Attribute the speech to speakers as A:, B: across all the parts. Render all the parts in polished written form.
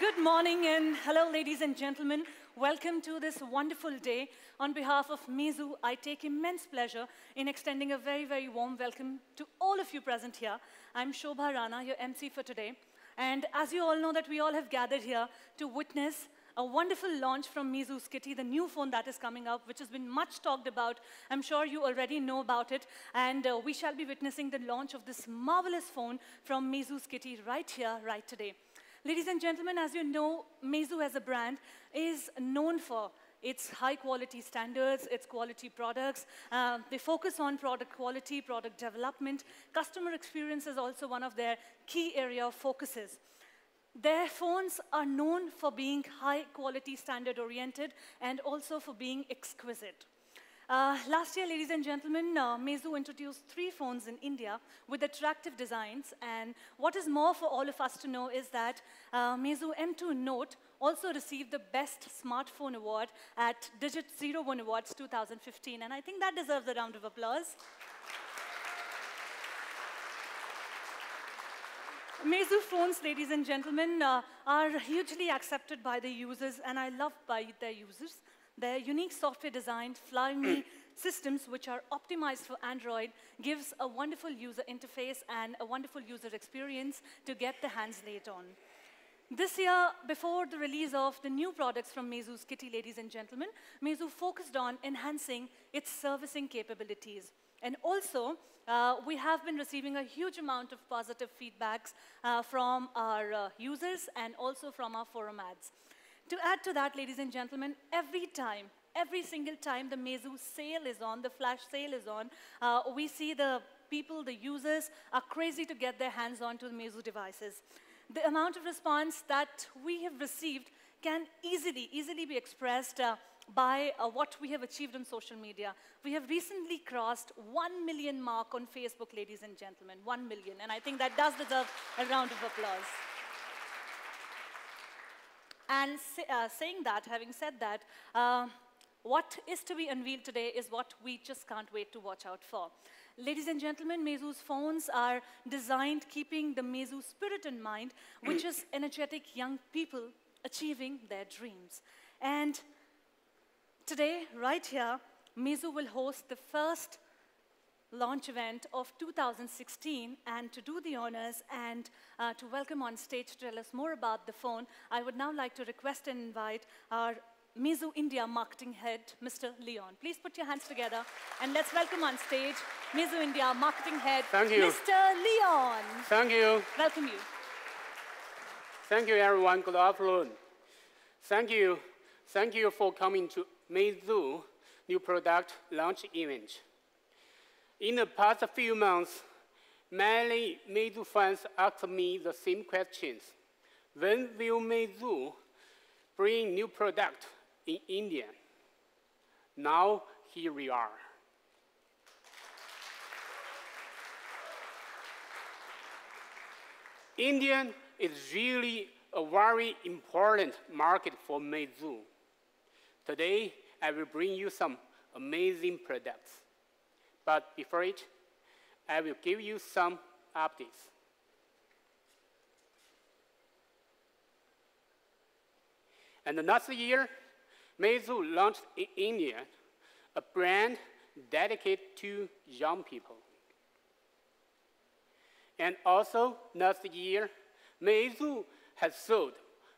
A: Good morning and hello, ladies and gentlemen. Welcome to this wonderful day. On behalf of Meizu, I take immense pleasure in extending a very, very warm welcome to all of you present here. I'm Shobha Rana, your MC for today. And as you all know that we all have gathered here to witness a wonderful launch from Meizu's Kitty, the new phone that is coming up, which has been much talked about. I'm sure you already know about it. And we shall be witnessing the launch of this marvelous phone from Meizu's Kitty right here, right today. Ladies and gentlemen, as you know, Meizu as a brand is known for its high-quality standards, its quality products. They focus on product quality, product development. Customer experience is also one of their key area of focuses. Their phones are known for being high-quality, standard-oriented, and also for being exquisite. Last year, ladies and gentlemen, Meizu introduced 3 phones in India with attractive designs. And what is more for all of us to know is that Meizu M2 Note also received the Best Smartphone Award at Digit 01 Awards 2015. And I think that deserves a round of applause. Meizu phones, ladies and gentlemen, are hugely accepted by the users, and I love by their users. Their unique software-designed Flyme systems, which are optimized for Android, gives a wonderful user interface and a wonderful user experience to get the hands laid on. This year, before the release of the new products from Meizu's Kitty, ladies and gentlemen, Meizu focused on enhancing its servicing capabilities. And also, we have been receiving a huge amount of positive feedbacks from our users and also from our forum ads. To add to that, ladies and gentlemen, every single time the Meizu sale is on, the flash sale is on, we see the people, the users, are crazy to get their hands on to the Meizu devices. The amount of response that we have received can easily be expressed by what we have achieved on social media. We have recently crossed 1 million mark on Facebook, ladies and gentlemen, 1 million. And I think that does deserve a round of applause. And having said that, what is to be unveiled today is what we just can't wait to watch out for. Ladies and gentlemen, Meizu's phones are designed keeping the Meizu spirit in mind, which is energetic young people achieving their dreams. And today, right here, Meizu will host the first launch event of 2016, and to do the honors and to welcome on stage to tell us more about the phone, I would now like to request and invite our Meizu India Marketing Head, Mr. Leon. Please put your hands together and let's welcome on stage Meizu India Marketing Head, Mr. Leon.
B: Thank you.
A: Welcome you.
B: Thank you, everyone. Good afternoon. Thank you for coming to Meizu new product launch event. In the past few months, many Meizu fans asked me the same questions. When will Meizu bring new product in India? Now, here we are. India is really a very important market for Meizu. Today, I will bring you some amazing products. But before it, I will give you some updates. And last year, Meizu launched in India a brand dedicated to young people. And also, last year, Meizu has sold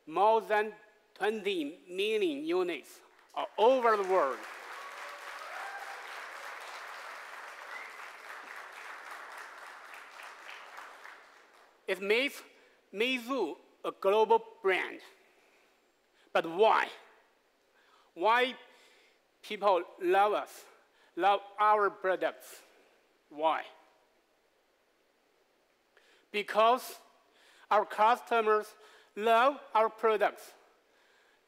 B: more than 20 million units all over the world. It makes Meizu a global brand. But why? Why people love us, love our products? Why? Because our customers love our products.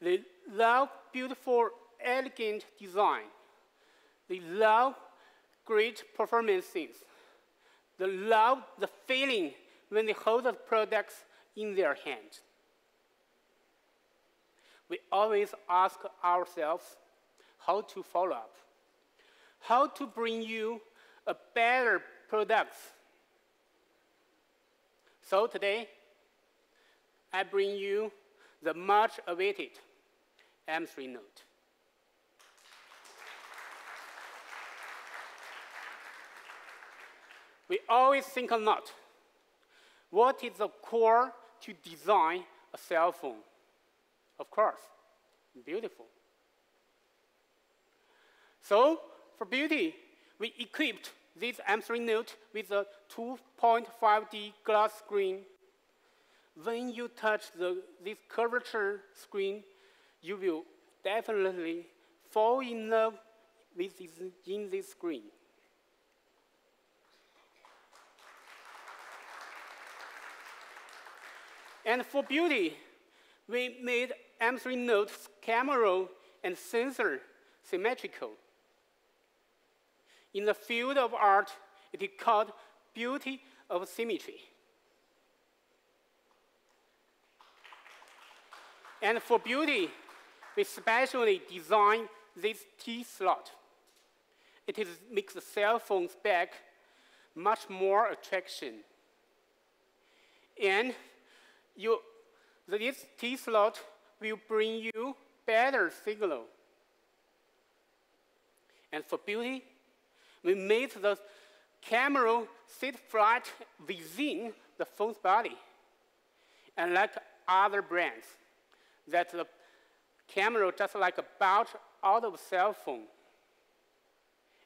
B: They love beautiful, elegant design. They love great performances. They love the feeling when they hold the products in their hands. We always ask ourselves how to follow up, how to bring you a better product. So today, I bring you the much-awaited M3 Note. We always think a lot. What is the core to design a cell phone? Of course, beautiful. So, for beauty, we equipped this M3 Note with a 2.5D glass screen. When you touch this curvature screen, you will definitely fall in love with this screen. And for beauty, we made M3 Note's camera and sensor symmetrical. In the field of art, it is called beauty of symmetry. And for beauty, we specially designed this T-slot. It makes the cell phone's back much more attraction. And this T-slot will bring you better signal. And for beauty, we made the camera sit flat within the phone's body. And like other brands, that the camera just like a bulge out of a cell phone.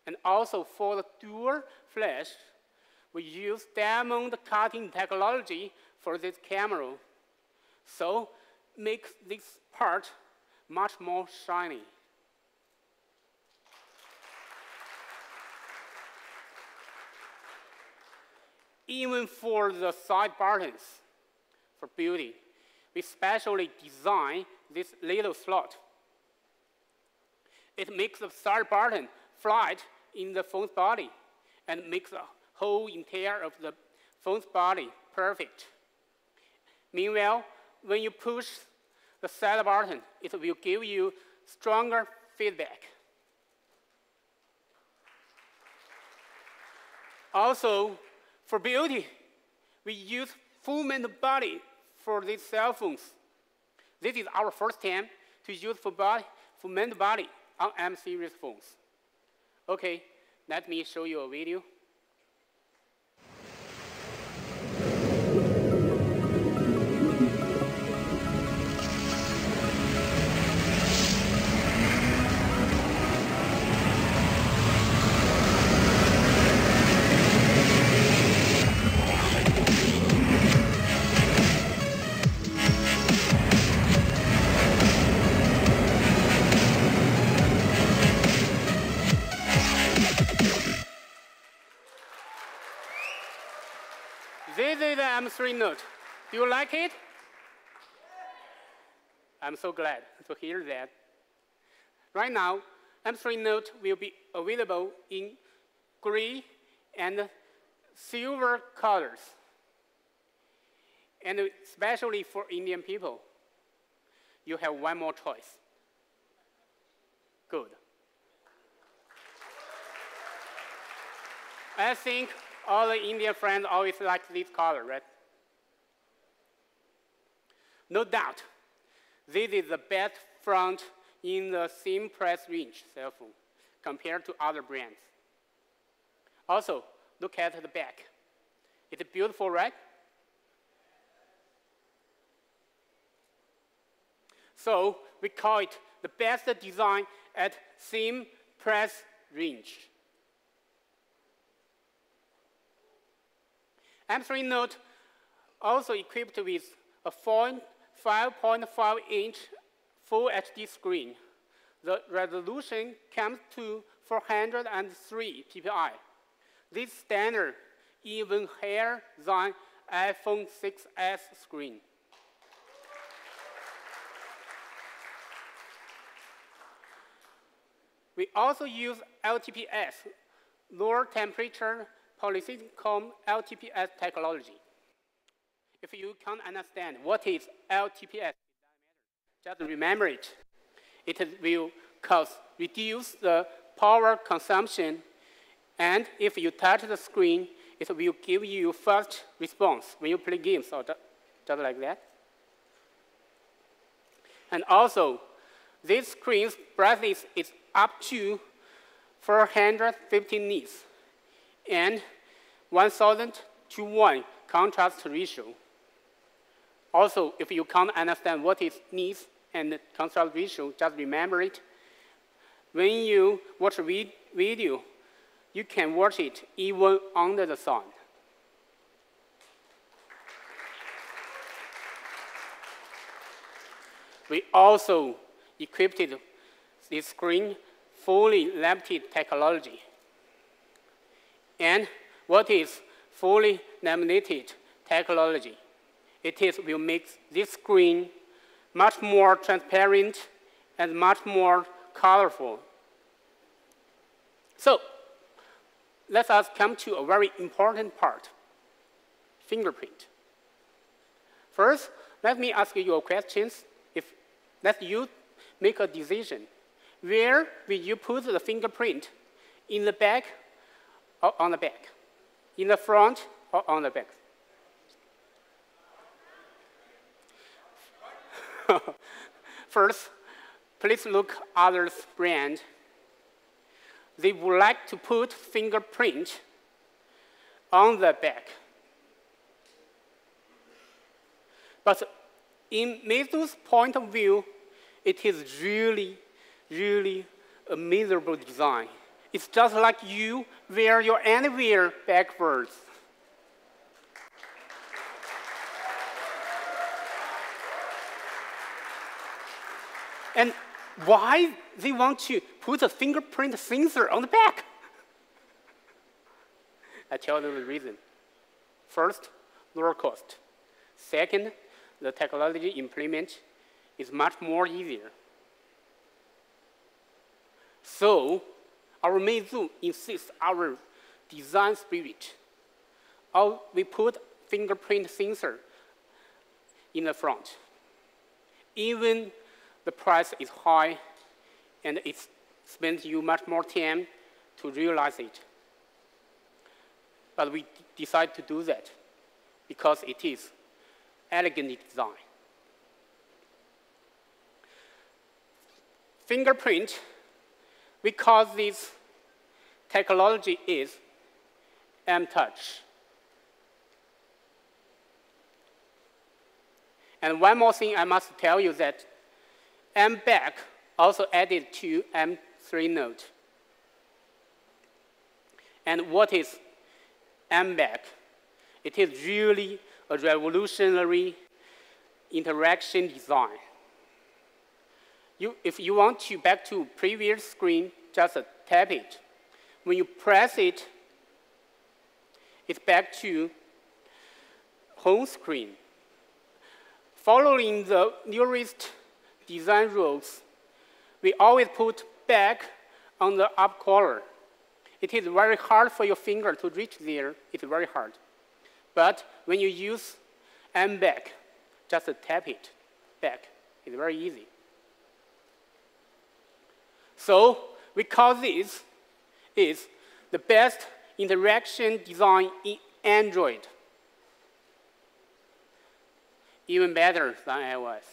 B: And also for the dual flash, we use diamond cutting technology for this camera. So makes this part much more shiny. Even for the side buttons, for beauty, we specially designed this little slot. It makes the side button flat in the phone's body and makes the whole interior of the phone's body perfect. Meanwhile, when you push the side button, it will give you stronger feedback. Also, for beauty, we use full manned body for these cell phones. This is our first time to use full manned body on M-series phones. Okay, let me show you a video. This is the M3 Note. Do you like it? I'm so glad to hear that. Right now, M3 Note will be available in gray and silver colors. And especially for Indian people, you have one more choice. Good. I think all the Indian friends always like this color, right? No doubt, this is the best front in the same price range cell phone compared to other brands. Also, look at the back. It's beautiful, right? So we call it the best design at same price range. M3 Note also equipped with a 5.5-inch Full HD screen. The resolution comes to 403 ppi. This standard even higher than iPhone 6s screen. We also use LTPS, lower temperature polysilicon LTPS technology. If you can't understand what is LTPS, just remember it. It will reduce the power consumption, and if you touch the screen, it will give you fast response when you play games or just like that. And also, this screen's brightness is up to 450 nits and 1,000 to 1 contrast ratio. Also, if you can't understand what is nits and contrast ratio, just remember it. When you watch a video, you can watch it even under the sun. We also equipped this screen fully laminated technology. And what is fully laminated technology? Will make this screen much more transparent and much more colorful. So, let us come to a very important part, fingerprint. First, let me ask you questions. Let you make a decision. Where will you put the fingerprint? In the back or on the back? In the front or on the back? First, please look others' brand. They would like to put fingerprint on the back. But in Meizu's point of view, it is really, really a miserable design. It's just like you wear your underwear backwards. And why they want to put a fingerprint sensor on the back? I tell you the reason. First, lower cost. Second, the technology implement is much more easier. So, our Meizu insists our design spirit. We put fingerprint sensor in the front. Even the price is high, and it spends you much more time to realize it. But we decide to do that because it is elegant design. Fingerprint, we call this technology is M-Touch. And one more thing I must tell you that M-Back also added to M3 Note. And what is M-Back? It is really a revolutionary interaction design. If you want to back to previous screen, just tap it. When you press it, it's back to home screen. Following the newest design rules, we always put back on the up corner. It is very hard for your finger to reach there. It's very hard. But when you use M-Back, just tap it back. It's very easy. So we call this is the best interaction design in Android. Even better than iOS.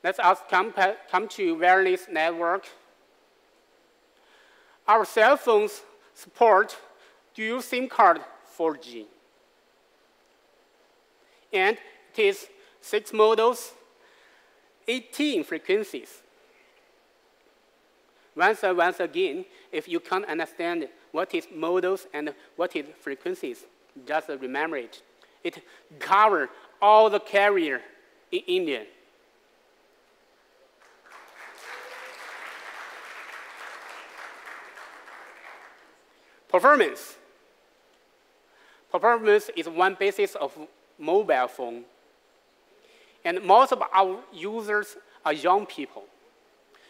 B: Let us come to wireless network. Our cell phones support dual SIM card 4G. And it is 6 models, 18 frequencies. Once again, if you can't understand what is models and what is frequencies, just remember it. It covers all the carrier in India. Performance. Performance is one basis of mobile phone. And most of our users are young people,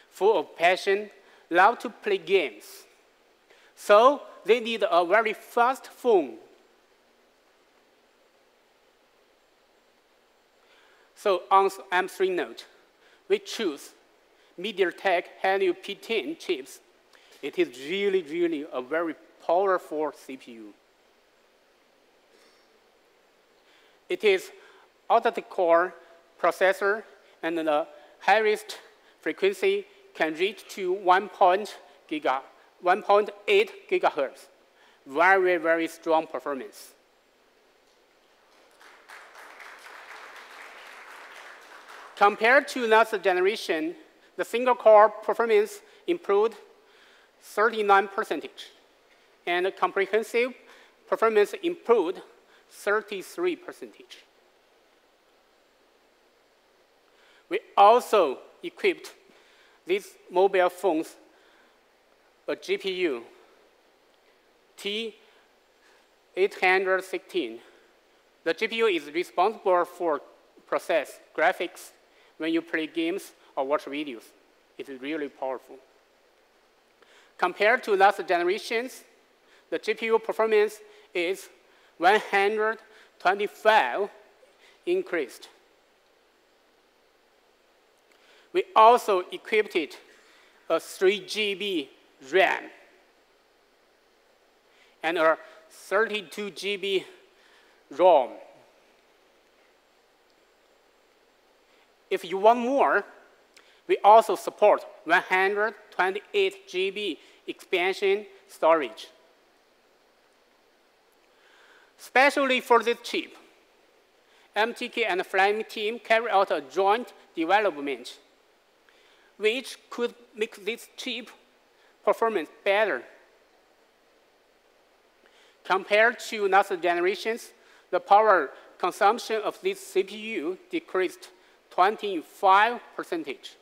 B: full of passion, love to play games. So they need a very fast phone. So on M3 Note, we choose MediaTek Helio P10 chips. It is really, really a very powerful CPU. It is octa-core processor, and the highest frequency can reach to 1.8 gigahertz. Very, very strong performance. Compared to last generation, the single core performance improved 39%, and comprehensive performance improved 33%. We also equipped these mobile phones a GPU T816. The GPU is responsible for process graphics when you play games or watch videos. It's really powerful. Compared to last generations, the GPU performance is 125 increased. We also equipped it a 3 GB RAM and a 32 GB ROM. If you want more, we also support 128 GB expansion storage. Especially for this chip, MTK and Flyme team carry out a joint development, which could make this chip performance better. Compared to last generations, the power consumption of this CPU decreased 25%.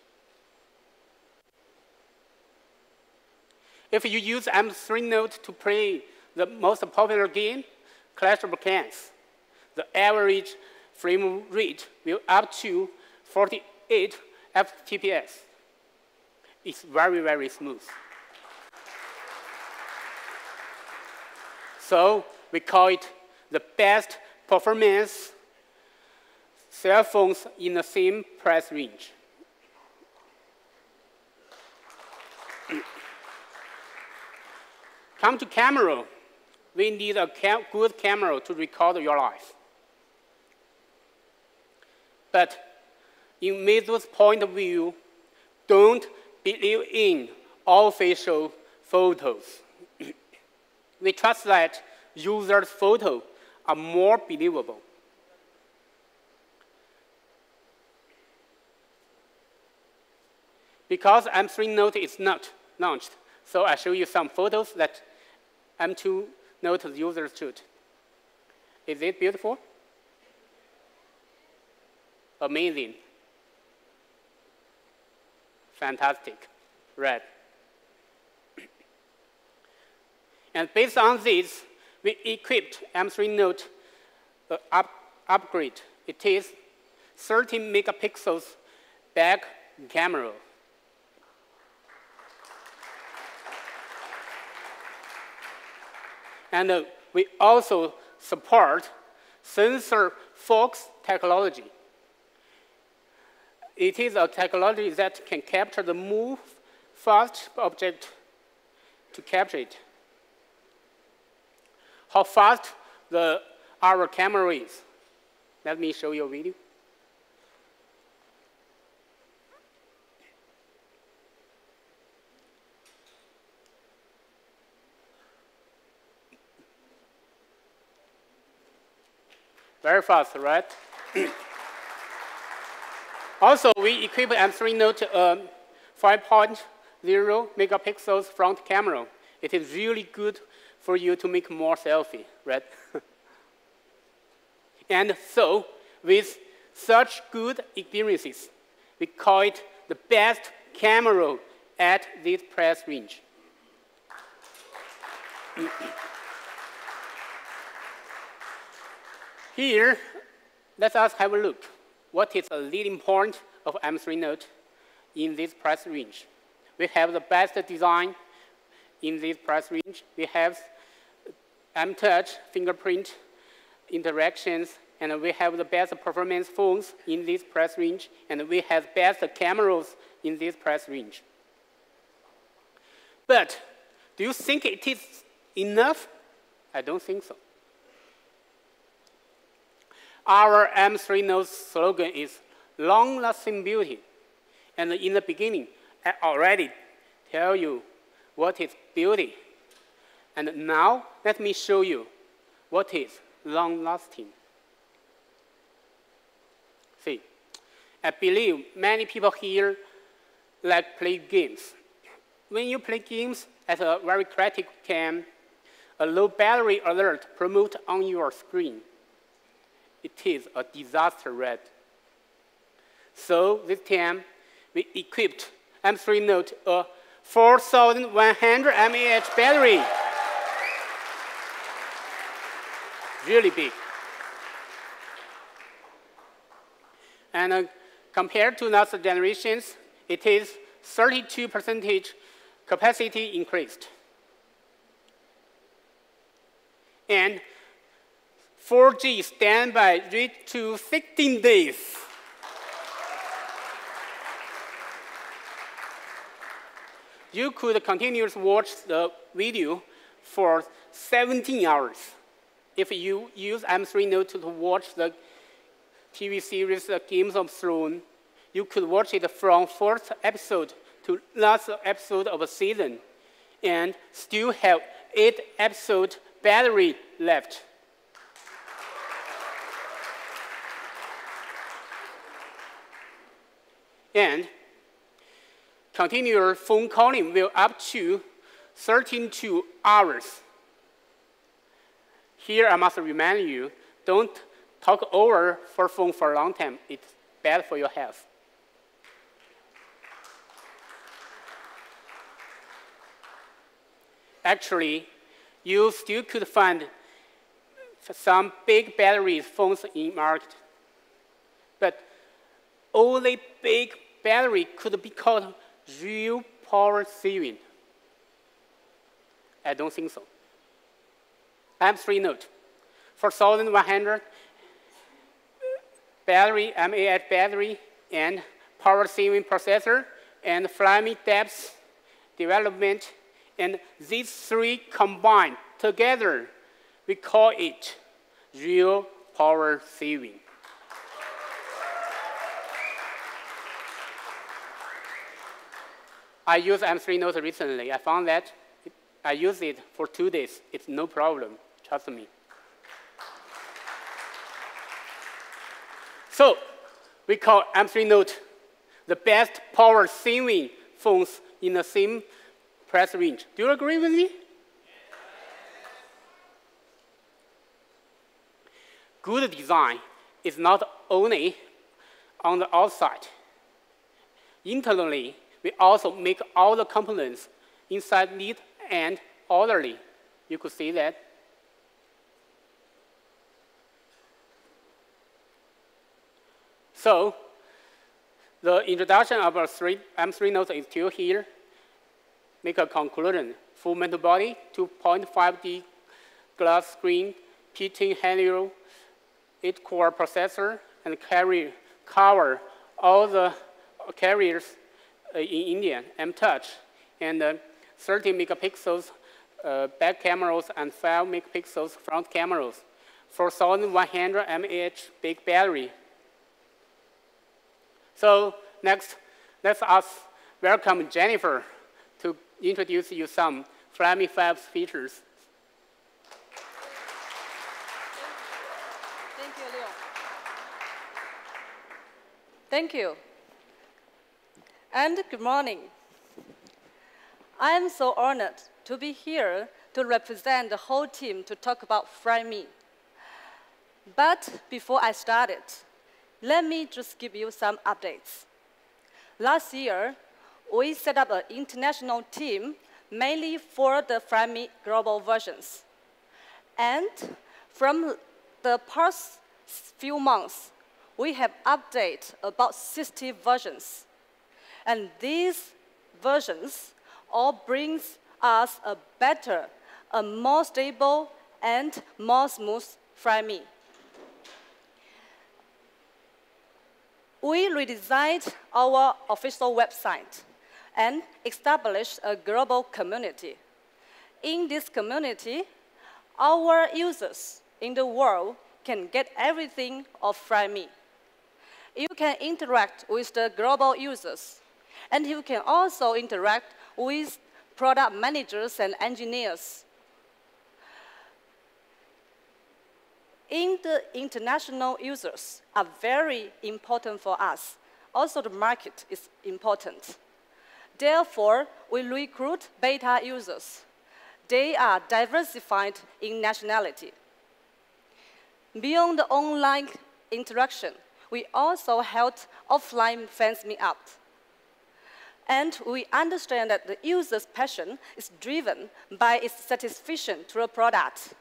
B: If you use M3 Note to play the most popular game, Clash of Clans, the average frame rate will up to 48 FPS. It's very, very smooth. So we call it the best performance cell phones in the same price range. Come to camera. We need a good camera to record your life. But in Meizu's point of view, don't believe in all facial photos. We trust that users' photos are more believable. Because M3 Note is not launched, so I show you some photos that M2 Note users shoot. Is it beautiful? Amazing. Fantastic. Right. And based on this, we equipped M3 Note upgrade. It is 30 megapixels back camera. And we also support sensor focus technology. It is a technology that can capture the move fast object to capture it. How fast our camera is. Let me show you a video. Very fast, right? Also, we equip M3 Note 5.0 megapixels front camera. It is really good for you to make more selfie, right? And so, with such good experiences, we call it the best camera at this price range. Here, let us have a look. What is a leading point of M3 Note in this price range? We have the best design in this price range. We have M-Touch fingerprint interactions, and we have the best performance phones in this price range, and we have best cameras in this price range. But do you think it is enough? I don't think so. Our M3 Note slogan is long-lasting beauty. And in the beginning, I already tell you what is beauty. And now, let me show you what is long-lasting. See, I believe many people here like play games. When you play games at a very critical time, a low battery alert promotes on your screen. It is a disaster red. So this time, we equipped M3 Note a 4,100 mAh battery. Really big. And compared to last generations, it is 32% capacity increased. And 4G standby reached to 16 days. You could continuously watch the video for 17 hours. If you use M3 Note to watch the TV series Games of Thrones, you could watch it from first episode to last episode of a season, and still have 8 episode battery left. And continuous phone calling will up to 13 hours. Here I must remind you, don't talk over for phone for a long time. It's bad for your health. Actually, you still could find some big battery phones in market. But only big battery could be called real power saving. I don't think so. M3 Note, 4,100 battery, mAh battery, and power saving processor, and Flyme depth development, and these three combined together, we call it real power saving. I used M3 Note recently. I found that I used it for 2 days. It's no problem, trust me. So we call M3 Note the best power saving phones in the same price range. Do you agree with me? Good design is not only on the outside. Internally, we also make all the components inside neat and orderly. You could see that. So the introduction of our M3 Note is still here. Make a conclusion. Full metal body, 2.5D glass screen, P10 Helio, 8-core processor, and cover all the carriers in India, M-Touch, and 30 megapixels back cameras and 5 megapixels front cameras, 4,100 mAh big battery. So next, let's welcome Jennifer to introduce you some Flyme 5 features.
A: Thank you, Leo. Thank you. And good morning. I am so honored to be here to represent the whole team to talk about Flyme. But before I start it, let me just give you some updates. Last year, we set up an international team mainly for the Flyme global versions. And from the past few months, we have updated about 60 versions. And these versions all brings us a better, a more stable, and more smooth Flyme. We redesigned our official website and established a global community. In this community, our users in the world
C: can get everything of Frame. You can interact with the global users, and you can also interact with product managers and engineers. The international users are very important for us. Also, the market is important. Therefore, we recruit beta users. They are diversified in nationality. Beyond the online interaction, we also held offline fans meetups. And we understand that the user's passion is driven by its satisfaction to a product.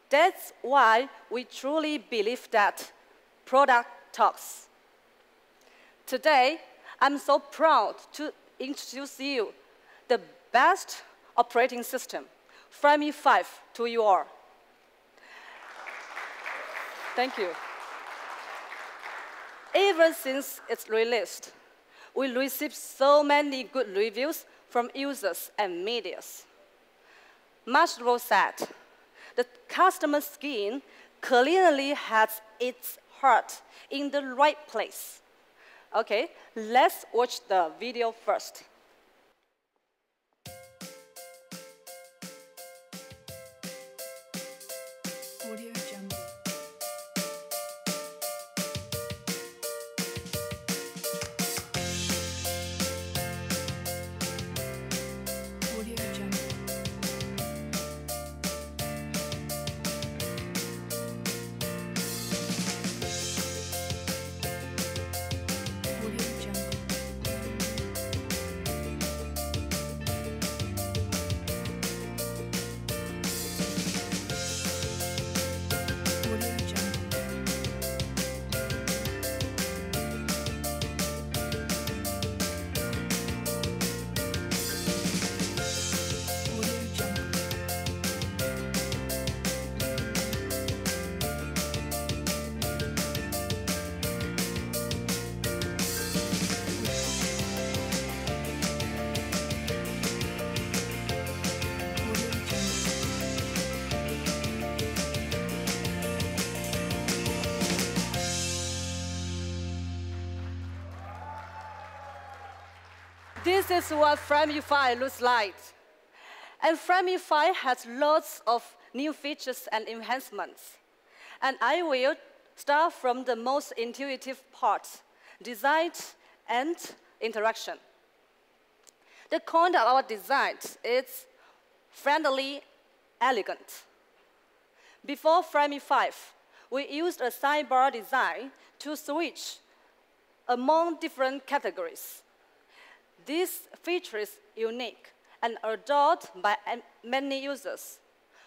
C: That's why we truly believe that product talks. Today, I'm so proud to introduce you the best operating system, Frame 5, to you all. Thank you. Ever since it's released, we received so many good reviews from users and media. Mashro said, the customer skin clearly has its heart in the right place. Okay, let's watch the video first.
D: Audio Jungle. Audio Jungle. Audio Jungle. Audio Jungle. Audio Jungle. Audio Jungle.
C: This is what Frame 5 looks like. And Frame 5 has lots of new features and enhancements. And I will start from the most intuitive part, design and interaction. The core of our design is friendly, elegant. Before Frame 5, we used a sidebar design to switch among different categories. This feature is unique and adored by many users.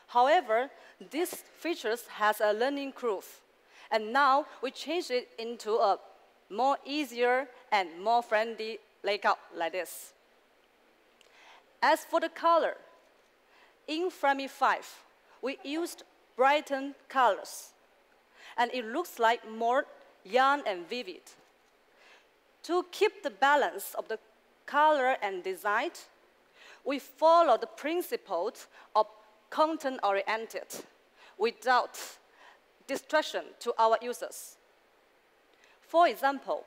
C: However, this feature has a learning curve, and now we change it into a more easier and more friendly layout like this. As for the color, in Frame 5, we used brightened colors, and it looks like more young and vivid. To keep the balance of the color and design, we follow the principles of content-oriented without distraction to our users. For example,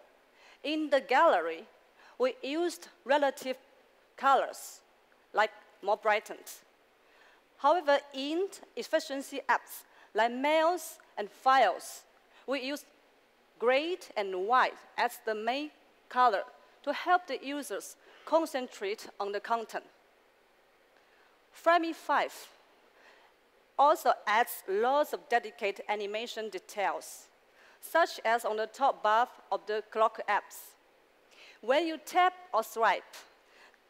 C: in the gallery, we used relative colors, like more brightened. However, in efficiency apps, like mails and files, we use gray and white as the main color to help the users concentrate on the content. Frame 5 also adds lots of dedicated animation details, such as on the top bar of the clock apps. When you tap or swipe,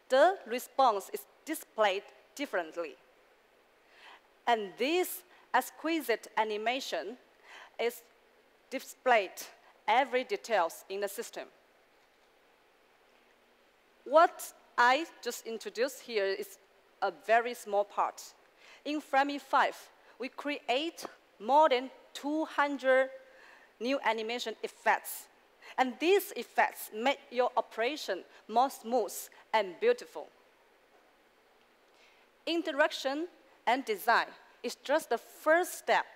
C: the response is displayed differently. And this exquisite animation is displayed every details in the system. What I just introduced here is a very small part. In Frame 5, we create more than 200 new animation effects. And these effects make your operation more smooth and beautiful. Interaction and design is just the first step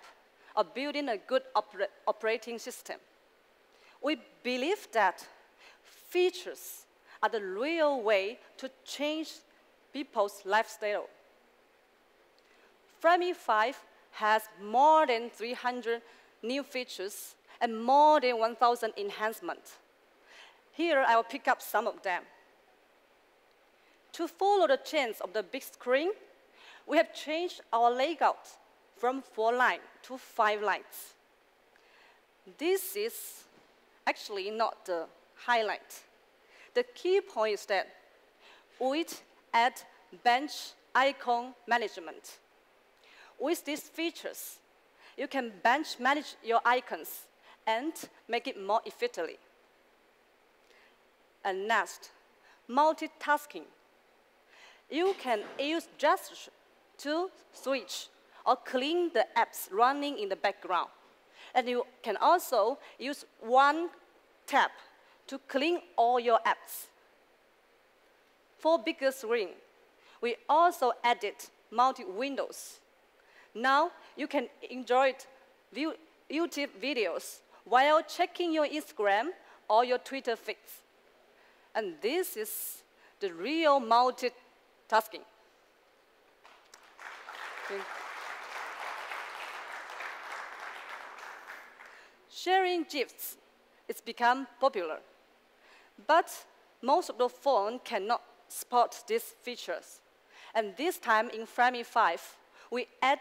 C: of building a good operating system. We believe that features are the real way to change people's lifestyle. Frammy 5 has more than 300 new features and more than 1,000 enhancements. Here, I will pick up some of them. To follow the trends of the big screen, we have changed our layout from 4 lines to 5 lines. This is actually not the highlight. The key point is that we add bench icon management. With these features, you can bench manage your icons and make it more efficiently. And next, multitasking. You can use gestures to switch or clean the apps running in the background. And you can also use one tap to clean all your apps. For bigger screen, we also added multi-windows. Now you can enjoy YouTube videos while checking your Instagram or your Twitter feeds. And this is the real multitasking. Okay. Sharing GIFs has become popular, but most of the phones cannot support these features. And this time in Frammy 5, we add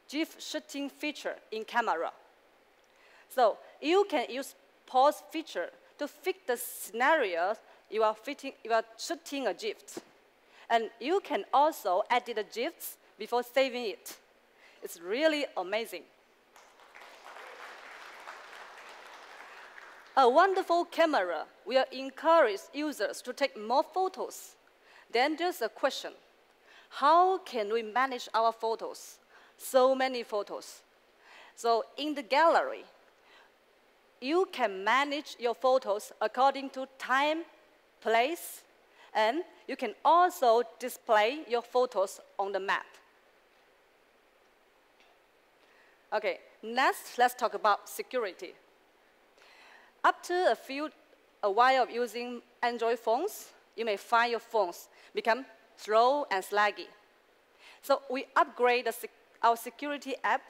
C: GIF shooting feature in camera. So you can use pause feature to fit the scenario you are shooting a GIF. And you can also edit the GIFs before saving it. It's really amazing. A wonderful camera will encourage users to take more photos. Then there's a question. How can we manage our photos? So many photos. So in the gallery, you can manage your photos according to time, place, and you can also display your photos on the map. Okay, next, let's talk about security. After a while of using Android phones, you may find your phones become slow and sluggy. So we upgrade our security app,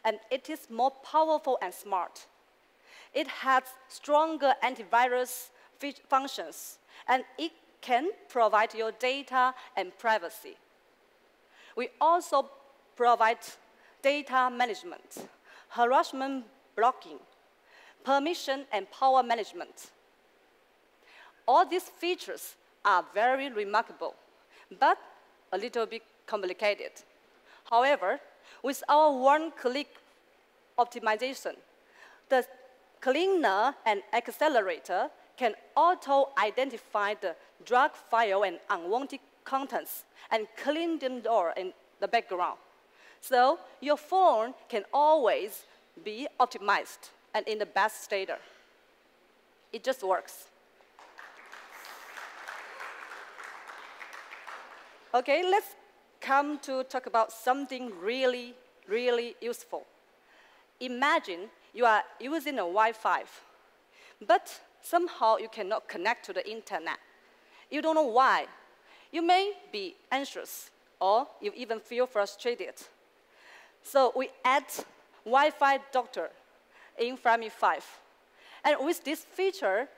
C: and it is more powerful and smart. It has stronger antivirus functions, and it can provide your data and privacy. We also provide data management, harassment blocking, permission and power management. All these features are very remarkable, but a little bit complicated. However, with our one-click optimization, the cleaner and accelerator can auto-identify the drag file and unwanted contents and clean them all in the background. So your phone can always be optimized and in the best state. It just works. Okay, let's come to talk about something really, really useful. Imagine you are using a Wi-Fi, but somehow you cannot connect to the internet. You don't know why. You may be anxious, or you even feel frustrated. So we add Wi-Fi doctor in Frammy 5. And with this feature,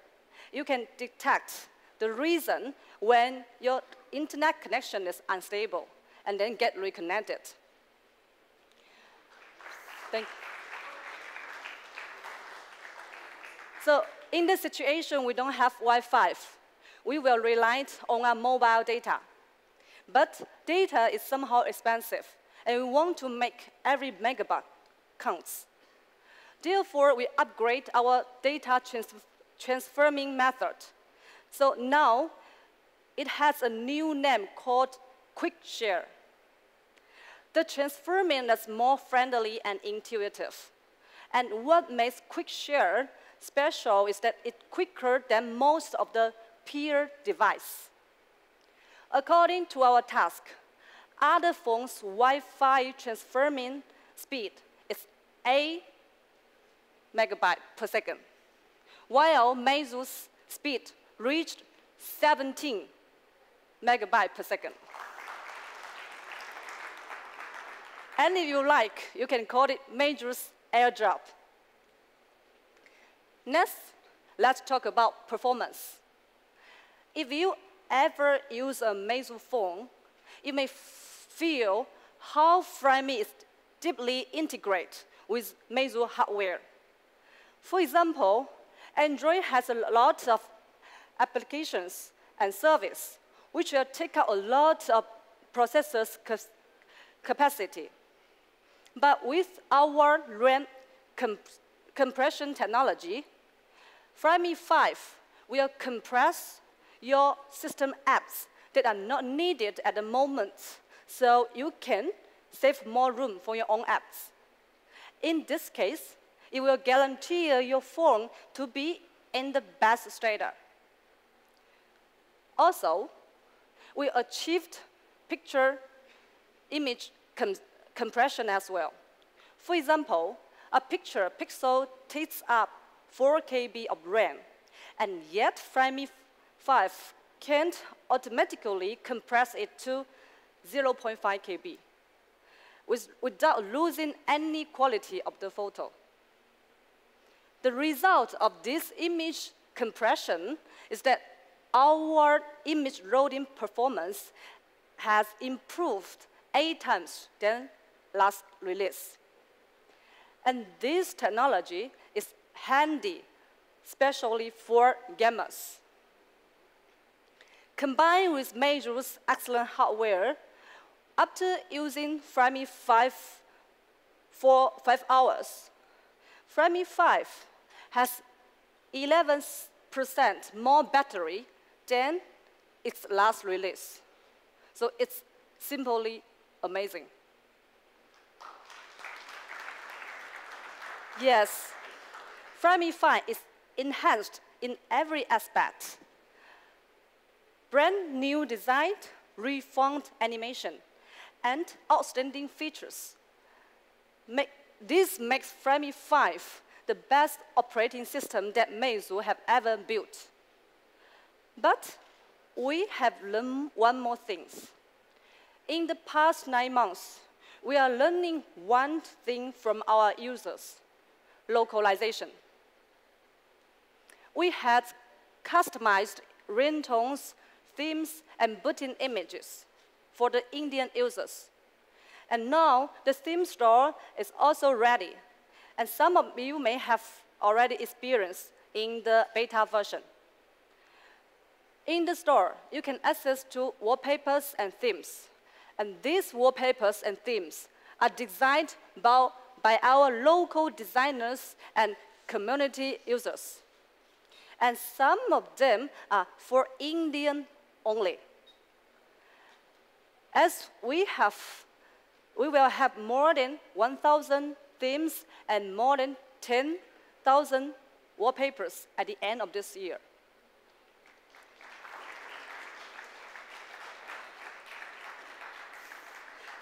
C: you can detect the reason when your internet connection is unstable, and then get reconnected. Thank you. So in this situation, we don't have Wi-Fi. We will rely on our mobile data. But data is somehow expensive, and we want to make every megabyte counts. Therefore, we upgrade our data transforming method. So now, it has a new name called Quick Share. The transforming is more friendly and intuitive. And what makes Quick Share special is that it's quicker than most of the peer devices. According to our task, other phones' Wi-Fi transforming speed is 8 megabytes per second, while Meizu's speed reached 17 megabytes per second. And if you like, you can call it Meizu's airdrop. Next, let's talk about performance. If you ever use a Meizu phone, you may feel how Flyme is deeply integrated with Meizu hardware. For example, Android has a lot of applications and services which will take up a lot of processor's capacity. But with our RAM compression technology, Flyme 5 will compress your system apps that are not needed at the moment, so you can save more room for your own apps. In this case, it will guarantee your phone to be in the best state. Also, we achieved picture-image compression as well. For example, a picture pixel takes up 4 KB of RAM, and yet Flyme 5 can't automatically compress it to 0.5 KB without losing any quality of the photo. The result of this image compression is that our image loading performance has improved 8 times than last release. And this technology is handy, especially for gamers. Combined with Meizu's excellent hardware, after using Flyme 5 for 5 hours, Flyme 5 has 11% more battery than its last release. So it's simply amazing. Yes, Flyme 5 is enhanced in every aspect. Brand new design, refined animation, and outstanding features. This makes Flyme 5 the best operating system that Meizu have ever built. But we have learned one more thing. In the past 9 months, we are learning one thing from our users: localization. We had customized ringtones, themes, and button images for the Indian users. And now the theme store is also ready. And some of you may have already experienced in the beta version. In the store, you can access to wallpapers and themes. And these wallpapers and themes are designed by our local designers and community users. And some of them are for Indian only. As we will have more than 1,000 themes and more than 10,000 wallpapers at the end of this year.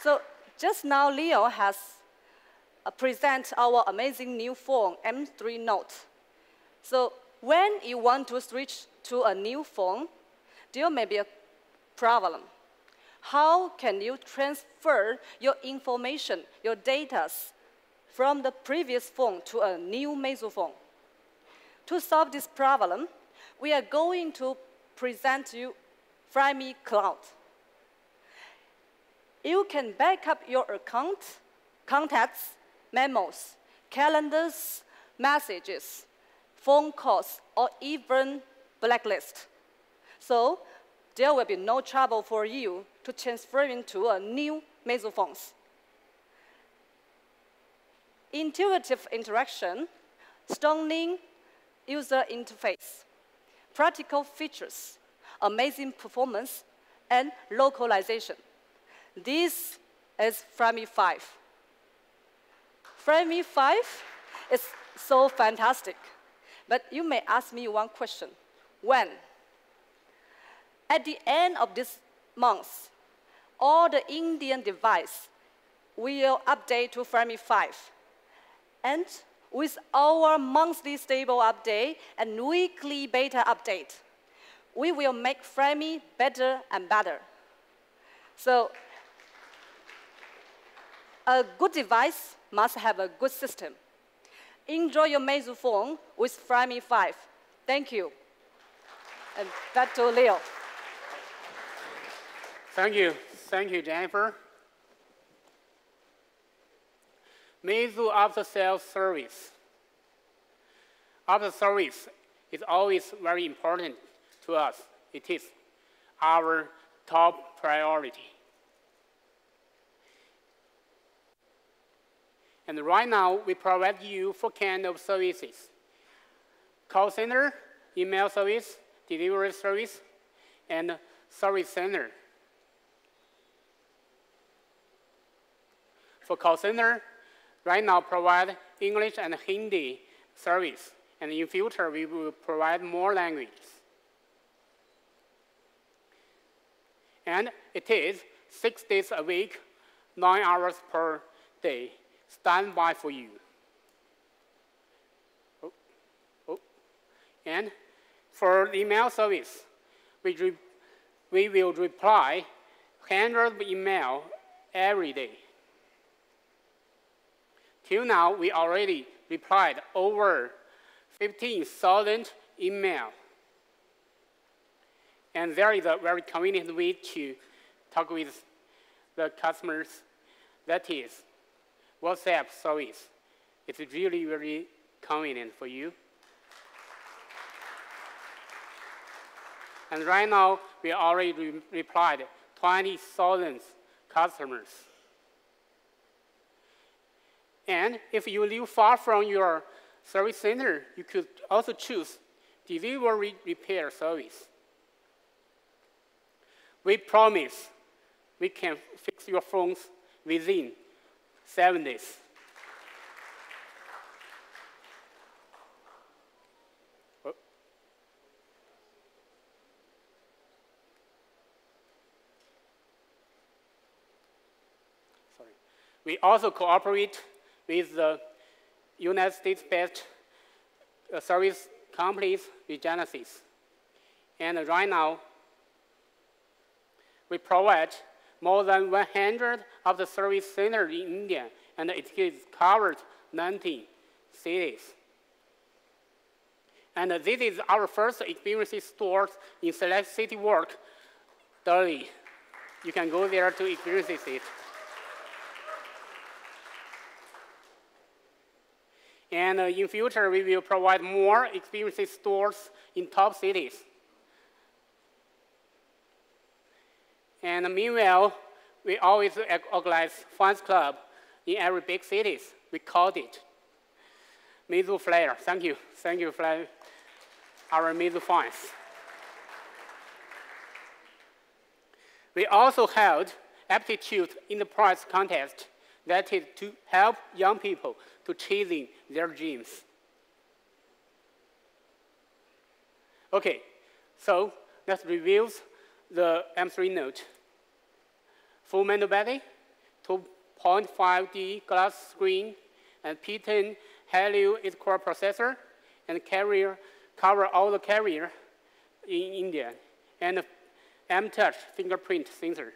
C: So just now, Leo has presented our amazing new phone, M3 Note. So when you want to switch to a new phone, there may be a problem. How can you transfer your information, your data, from the previous phone to a new Meizu phone? To solve this problem, we are going to present you Flyme Cloud. You can back up your account, contacts, memos, calendars, messages, phone calls, or even blacklist. So there will be no trouble for you to transfer into a new Meizu phones. Intuitive interaction, stunning user interface, practical features, amazing performance, and localization. This is Flyme 5. Flyme 5 is so fantastic. But you may ask me one question: when? At the end of this month, all the Indian devices will update to Flyme 5. And with our monthly stable update and weekly beta update, we will make Frame better and better. So a good device must have a good system. Enjoy your Meizu phone with Frame 5. Thank you. And back to Leo.
B: Thank you. Thank you, Jennifer. Meizu after-sales service. After service is always very important to us. It is our top priority. And right now, we provide you 4 kinds of services: call center, email service, delivery service, and service center. For call center, right now provide English and Hindi service, and in future we will provide more languages. And it is 6 days a week, 9 hours per day, standby for you. And for email service, we will reply 100 email every day. Till now, we already replied over 15,000 email. And there is a very convenient way to talk with the customers. That is WhatsApp service. It's really, very convenient for you. And right now, we already replied 20,000 customers. And if you live far from your service center, you could also choose delivery repair service. We promise we can fix your phones within 7 days. Sorry. We also cooperate with the United States-based service companies with Genesis. And right now, we provide more than 100 of the service centers in India, and it is covered 19 cities. And this is our first experience store in select city work, Delhi. You can go there to experience it. And in future, we will provide more experience stores in top cities. And meanwhile, we always organize fans club in every big cities. We called it Meizu Flyer. Thank you. Thank you for our Meizu fans. We also held aptitude enterprise contest that is to help young people to chasing their dreams. Okay, so let's review the M3 Note. Full metal body, 2.5D glass screen, and P10 Helio 8-core processor, and carrier cover all the carrier in India, and M-Touch fingerprint sensor,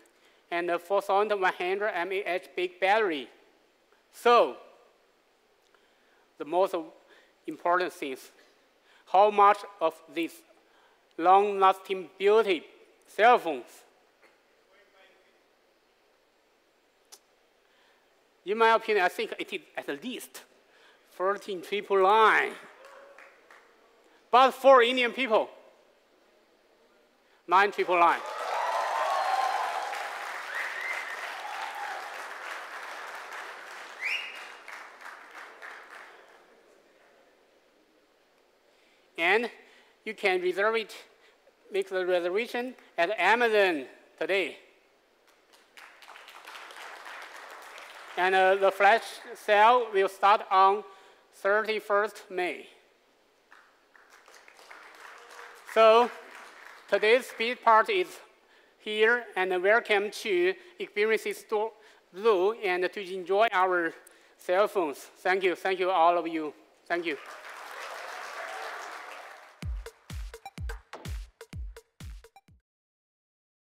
B: and a 4,100 mAh big battery. So, the most important things, how much of these long-lasting beauty cell phones? In my opinion, I think it is at least 14,999. But for Indian people, 9,999. And you can reserve it, make the reservation at Amazon today. And the flash sale will start on 31st May. So today's speed part is here, and welcome to Experiences Store Zoo and to enjoy our cell phones. Thank you all of you. Thank you.